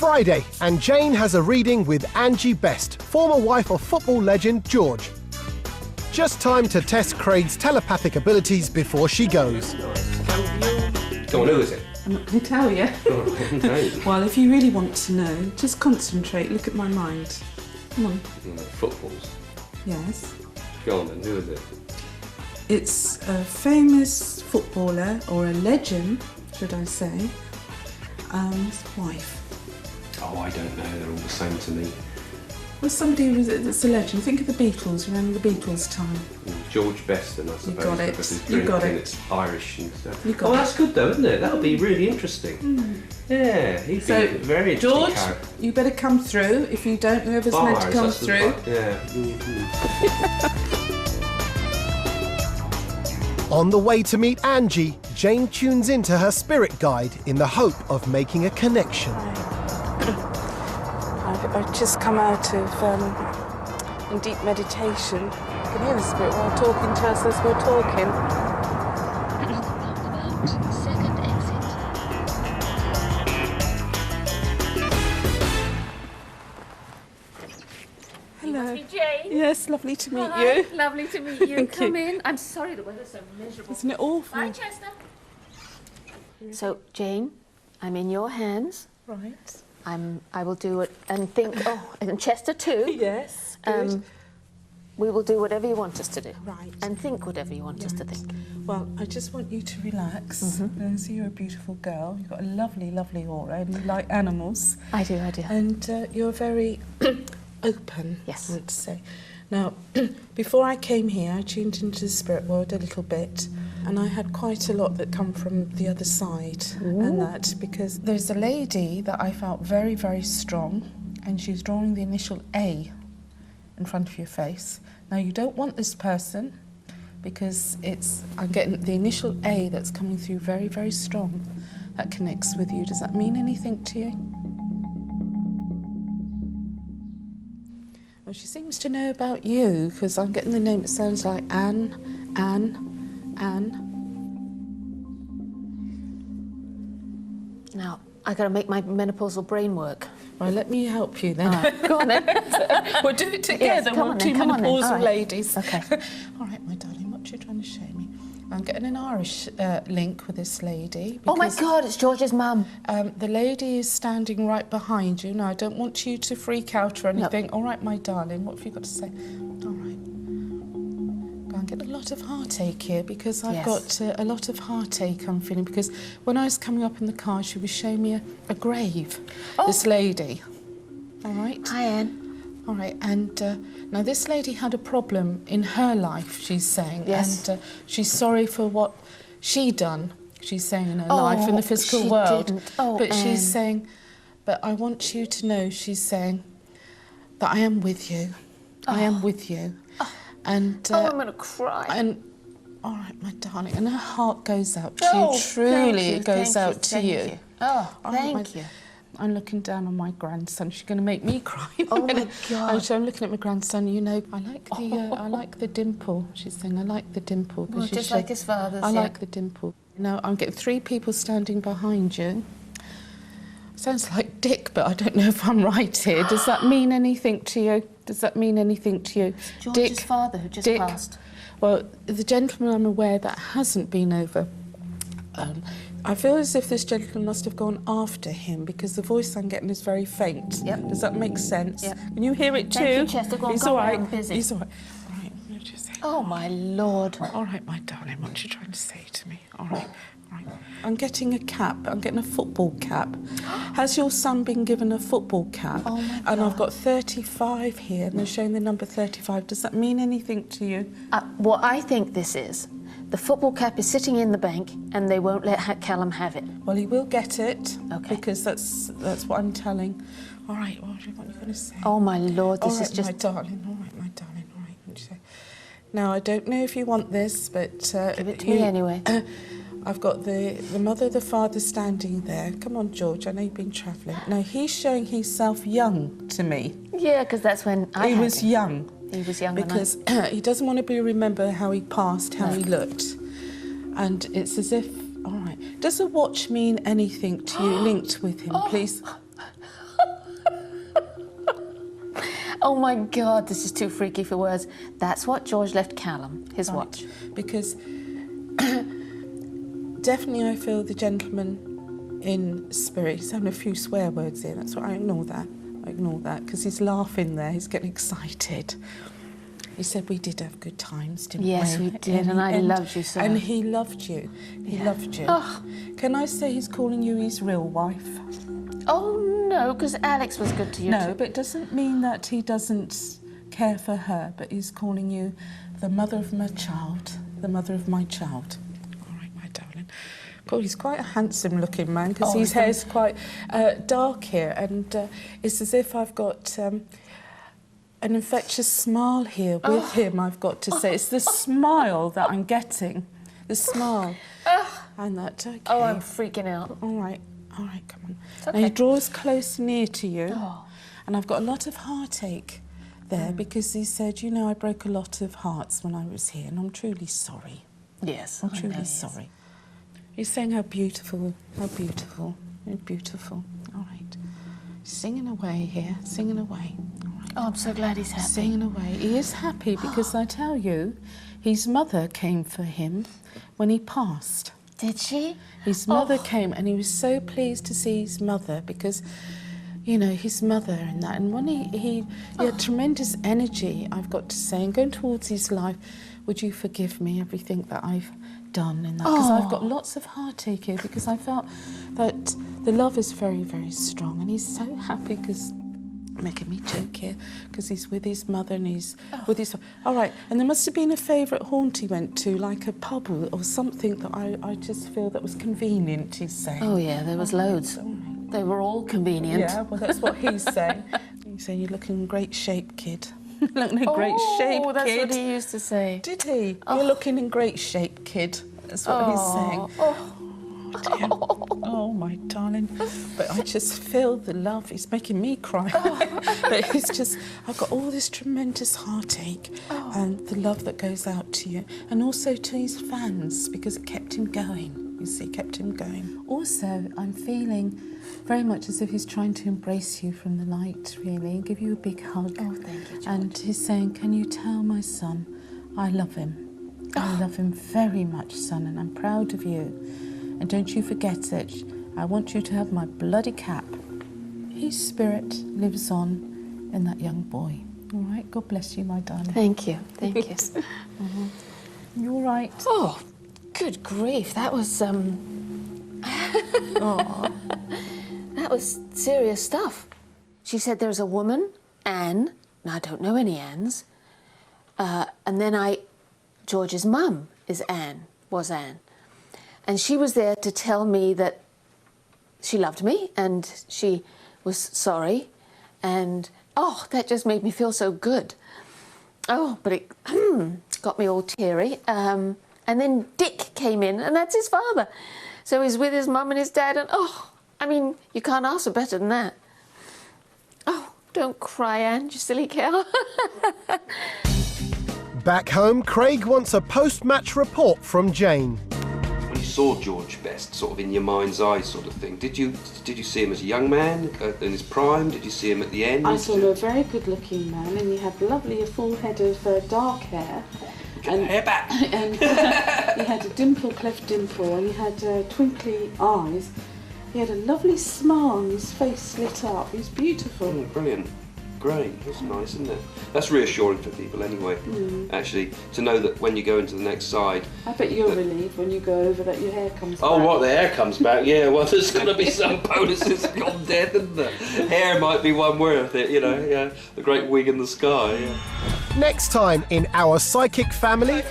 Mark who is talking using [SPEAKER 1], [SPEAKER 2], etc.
[SPEAKER 1] Friday, and Jane has a reading with Angie Best, former wife of football legend George. Just time to test Craig's telepathic abilities before she goes.
[SPEAKER 2] Go on, who is it?
[SPEAKER 3] I'm not going to tell you. Well, if you really want to know, just concentrate, look at my mind. Come on.
[SPEAKER 2] Footballs.
[SPEAKER 3] Yes.
[SPEAKER 2] Go on then, who is it?
[SPEAKER 3] It's a famous footballer, or a legend, should I say, his wife.
[SPEAKER 2] Oh, I don't know, they're all the same to me.
[SPEAKER 3] Well, somebody that's a legend. Think of the Beatles, remember the Beatles time?
[SPEAKER 2] George Best, and I suppose.
[SPEAKER 3] got it.
[SPEAKER 2] Because his
[SPEAKER 3] You got
[SPEAKER 2] drink and
[SPEAKER 3] it.
[SPEAKER 2] it's Irish and stuff.
[SPEAKER 3] You got
[SPEAKER 2] Oh,
[SPEAKER 3] it.
[SPEAKER 2] that's good though, isn't it? That'll be really interesting. Yeah, he'd be a very interesting
[SPEAKER 3] George,
[SPEAKER 2] character.
[SPEAKER 3] you better come through. If you don't, whoever's meant to come
[SPEAKER 2] That's the
[SPEAKER 3] through.
[SPEAKER 2] part, yeah.
[SPEAKER 1] On the way to meet Angie, Jane tunes into her spirit guide in the hope of making a connection.
[SPEAKER 3] I've just come out of in deep meditation. I can hear the spirit while talking to us as we're talking.
[SPEAKER 4] Second exit.
[SPEAKER 3] Hello.
[SPEAKER 4] It's me, Jane.
[SPEAKER 3] Yes, lovely to meet
[SPEAKER 4] Hi,
[SPEAKER 3] you.
[SPEAKER 4] lovely to meet you.
[SPEAKER 3] Thank
[SPEAKER 4] Come
[SPEAKER 3] you.
[SPEAKER 4] in. I'm sorry the weather's so miserable.
[SPEAKER 3] Isn't it awful?
[SPEAKER 4] Bye, Chester. So, Jane, I'm in your hands.
[SPEAKER 3] Right.
[SPEAKER 4] I will do it and think. Oh, and Chester too.
[SPEAKER 3] Yes. Good.
[SPEAKER 4] We will do whatever you want us to do.
[SPEAKER 3] Right.
[SPEAKER 4] And think whatever you want us to
[SPEAKER 3] Right.
[SPEAKER 4] think.
[SPEAKER 3] Well, I just want you to relax. I see you're a beautiful girl. You've got a lovely, lovely aura, and you like animals.
[SPEAKER 4] I do.
[SPEAKER 3] And you're very open,
[SPEAKER 4] Yes.
[SPEAKER 3] I would say. Now, before I came here, I tuned into the spirit world a little bit, and I had quite a lot that come from the other side, and that, because there's a lady that I felt very, very strong, and she's drawing the initial A in front of your face. Now, you don't want this person, because I'm getting the initial A that's coming through very, very strong. That connects with you. Does that mean anything to you? Well, she seems to know about you, because I'm getting the name. It sounds like Anne.
[SPEAKER 4] Now, I got to make my menopausal brain work.
[SPEAKER 3] Well, let me help you then.
[SPEAKER 4] All right, go on then.
[SPEAKER 3] We'll do it together.
[SPEAKER 4] Yes, come
[SPEAKER 3] We're
[SPEAKER 4] on
[SPEAKER 3] two
[SPEAKER 4] then, come on then.
[SPEAKER 3] menopausal
[SPEAKER 4] All right.
[SPEAKER 3] ladies.
[SPEAKER 4] Okay.
[SPEAKER 3] All right, my darling, what are you trying to show me? I'm getting an Irish link with this lady.
[SPEAKER 4] Oh my
[SPEAKER 3] because,
[SPEAKER 4] God, it's George's mum.
[SPEAKER 3] The lady is standing right behind you. Now, I don't want you to freak out or anything. All right, my darling, what have you got to say? All right. I get a lot of heartache here, because I've got a lot of heartache I'm feeling, because when I was coming up in the car, she was showing me a grave, this lady. All right?
[SPEAKER 4] Hi, Anne.
[SPEAKER 3] All right, and now this lady had a problem in her life, she's saying.
[SPEAKER 4] Yes.
[SPEAKER 3] And she's sorry for what she done, she's saying, in her life, in the physical
[SPEAKER 4] she
[SPEAKER 3] world.
[SPEAKER 4] didn't. Oh,
[SPEAKER 3] but
[SPEAKER 4] Anne.
[SPEAKER 3] she's saying, but I want you to know, she's saying, that I am with you. I am with you. And,
[SPEAKER 4] I'm going to cry.
[SPEAKER 3] and all right, my darling, and her heart goes out to
[SPEAKER 4] Oh,
[SPEAKER 3] you. Truly,
[SPEAKER 4] thank you,
[SPEAKER 3] it goes
[SPEAKER 4] thank you,
[SPEAKER 3] out to
[SPEAKER 4] thank
[SPEAKER 3] you.
[SPEAKER 4] you. Oh,
[SPEAKER 3] All right,
[SPEAKER 4] thank you.
[SPEAKER 3] I'm looking down on my grandson. She's going to make me cry.
[SPEAKER 4] Oh, my God.
[SPEAKER 3] So I'm looking at my grandson. You know, I like the dimple. She's saying, I like the dimple. 'cause
[SPEAKER 4] Well,
[SPEAKER 3] you
[SPEAKER 4] just
[SPEAKER 3] show-
[SPEAKER 4] like his father's,
[SPEAKER 3] I
[SPEAKER 4] yeah.
[SPEAKER 3] like the dimple. Now, I'm getting 3 people standing behind you. Sounds like Dick, but I don't know if I'm right here. Does that mean anything to you? Does that mean anything to you?
[SPEAKER 4] George's father, who just passed.
[SPEAKER 3] Well, the gentleman I'm aware that hasn't been over. I feel as if this gentleman must have gone after him, because the voice I'm getting is very faint.
[SPEAKER 4] Yep.
[SPEAKER 3] Does that make sense?
[SPEAKER 4] Yep.
[SPEAKER 3] Can you hear it too?
[SPEAKER 4] Thank you, Chester. Go on,
[SPEAKER 3] He's
[SPEAKER 4] go
[SPEAKER 3] all
[SPEAKER 4] on,
[SPEAKER 3] right.
[SPEAKER 4] I'm busy.
[SPEAKER 3] He's all right. All right, let me just say.
[SPEAKER 4] Oh, my Lord.
[SPEAKER 3] All right, my darling, what are you trying to say to me? All right, right. I'm getting a cap. I'm getting a football cap. Has your son been given a football cap?
[SPEAKER 4] Oh, my
[SPEAKER 3] And I've
[SPEAKER 4] God.
[SPEAKER 3] got 35 here, and they're showing the number 35. Does that mean anything to you?
[SPEAKER 4] What I think this is, the football cap is sitting in the bank and they won't let Callum have it.
[SPEAKER 3] Well, he will get it.
[SPEAKER 4] Okay.
[SPEAKER 3] Because that's what I'm telling. All right, what are you going to say?
[SPEAKER 4] Oh, my Lord, this
[SPEAKER 3] All right,
[SPEAKER 4] is just...
[SPEAKER 3] my darling. All right, my darling. All right, what do you say? Now, I don't know if you want this, but...
[SPEAKER 4] Give it to me anyway.
[SPEAKER 3] I've got the mother, the father standing there. Come on, George, I know you've been travelling. Now, he's showing himself young to me.
[SPEAKER 4] Yeah, because that's when I
[SPEAKER 3] He
[SPEAKER 4] had
[SPEAKER 3] was
[SPEAKER 4] him.
[SPEAKER 3] young.
[SPEAKER 4] He was young
[SPEAKER 3] Because he doesn't want to be remember how he passed, how he looked. And it's as if... All right. Does the watch mean anything to you linked with him, please?
[SPEAKER 4] Oh my God, this is too freaky for words. That's what George left Callum, his watch.
[SPEAKER 3] Because definitely I feel the gentleman in spirit. He's having a few swear words here. That's why I ignore that. Because he's laughing there. He's getting excited. He said we did have good times, didn't we?
[SPEAKER 4] Yes, we did, and I loved you so.
[SPEAKER 3] And he loved you. He loved you.
[SPEAKER 4] Oh.
[SPEAKER 3] Can I say he's calling you his real wife?
[SPEAKER 4] Oh no, because Alex was good to you.
[SPEAKER 3] No,
[SPEAKER 4] too.
[SPEAKER 3] but it doesn't mean that he doesn't care for her, but he's calling you the mother of my child, the mother of my child. All right, my darling. God, he's quite a handsome-looking man, because his hair's quite dark here, and it's as if I've got an infectious smile here with him, I've got to say. It's the smile that I'm getting, the smile. And that, okay.
[SPEAKER 4] Oh, I'm freaking out.
[SPEAKER 3] All right, come on.
[SPEAKER 4] Okay.
[SPEAKER 3] Now, he draws close near to you, and I've got a lot of heartache there, because he said, you know, I broke a lot of hearts when I was here, and I'm truly sorry.
[SPEAKER 4] Yes,
[SPEAKER 3] I'm truly sorry. He's saying how beautiful, how beautiful, how beautiful. All right. Singing away here, singing away. All right.
[SPEAKER 4] Oh, I'm so glad he's happy.
[SPEAKER 3] Singing away. He is happy because I tell you, his mother came for him when he passed.
[SPEAKER 4] Did she?
[SPEAKER 3] His mother came, and he was so pleased to see his mother because, you know, his mother and that. And when he had tremendous energy, I've got to say, and going towards his life, would you forgive me everything that I've done in that? Because I've got lots of heartache here, because I felt that the love is very, very strong, and he's so happy because making me joke here because he's with his mother and he's with his... All right, and there must have been a favourite haunt he went to, like a pub or something that I just feel that was convenient, he's saying.
[SPEAKER 4] Oh, yeah, there was loads.
[SPEAKER 3] Right.
[SPEAKER 4] They were all convenient.
[SPEAKER 3] Yeah, well, that's what he's saying. He's saying, you're looking in great shape, kid. Looking in great shape,
[SPEAKER 4] Oh, that's
[SPEAKER 3] kid.
[SPEAKER 4] what he used to say.
[SPEAKER 3] Did he? You're looking in great shape, kid. That's what he's saying. Dear. Oh, my darling. But I just feel the love. It's making me cry. But it's just, I've got all this tremendous heartache and the love that goes out to you. And also to his fans, because it kept him going. You see, kept him going. Also, I'm feeling very much as if he's trying to embrace you from the light, really, and give you a big hug.
[SPEAKER 4] Oh, thank you, George.
[SPEAKER 3] And he's saying, can you tell my son I love him? I love him very much, son, and I'm proud of you. And don't you forget it. I want you to have my bloody cap. His spirit lives on in that young boy. All right? God bless you, my darling.
[SPEAKER 4] Thank you, thank you.
[SPEAKER 3] You all right?
[SPEAKER 4] Oh, good grief, that was, that was serious stuff. She said there's a woman, Anne, and I don't know any Annes, and then George's mum is Anne, was Anne. And she was there to tell me that she loved me and she was sorry. And, oh, that just made me feel so good. Oh, but it got me all teary. And then Dick came in, and that's his father. So he's with his mum and his dad, and, oh, I mean, you can't ask for better than that. Oh, don't cry, Anne, you silly cow.
[SPEAKER 1] Back home, Craig wants a post-match report from Jane.
[SPEAKER 2] When you saw George Best, sort of in your mind's eye sort of thing, did you see him as a young man in his prime? Did you see him at the end?
[SPEAKER 3] I saw him a very good-looking man, and he had a full head of dark hair.
[SPEAKER 2] And hair back.
[SPEAKER 3] And he had a dimple, cleft dimple, and he had twinkly eyes. He had a lovely smile, and his face lit up. He was beautiful.
[SPEAKER 2] Oh, brilliant. Great. That's nice, isn't it? That's reassuring for people anyway, actually, to know that when you go into the next side...
[SPEAKER 3] I bet you're relieved when you go over that your hair comes back.
[SPEAKER 2] Oh, what, the hair comes back? Yeah, well, there's going to be some bonuses gone dead, isn't there? Hair might be one worth it, you know, yeah. The great wig in the sky, yeah.
[SPEAKER 1] Next time in Our Psychic Family...